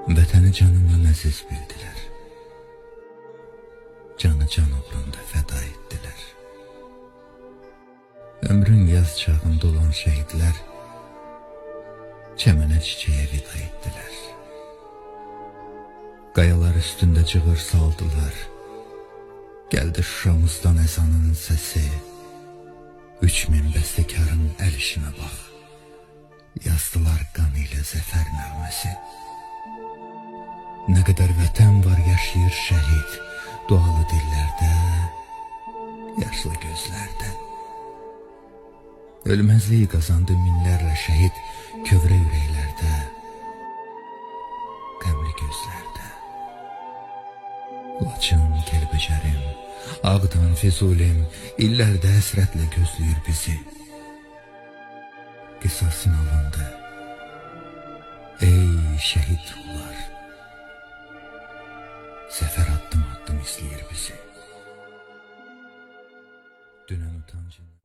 Vətəni canından əziz bildilər. Canı can uğrunda fəda etdilər. Ömrün yaz çağında olan şəhidlər çəmənə çiçəyə vida etdilər. Qayalar üstündə cığır saldılar. Gəldi Şuşamızdan əzanının səsi. 3000 bəstəkarın əl işinə bax. Yazdılar qan ilə zəfər nəğməsi. Nə qədər vətən var yaşayır şəhid, dualı dillərdə, yaşlı gözlərdə. Ölməzliyi qazandı minlərlə şəhid, kövrə ürəklərdə, qəmli gözlərdə. Laçın, Kəlbəcərim, Ağdam, Füzulim illərdə həsrətlə gözləyir bizi. Qisasın alındı, ey şəhid ruhlar. Zəfər addım addım izləyir bizi. Dünən utancını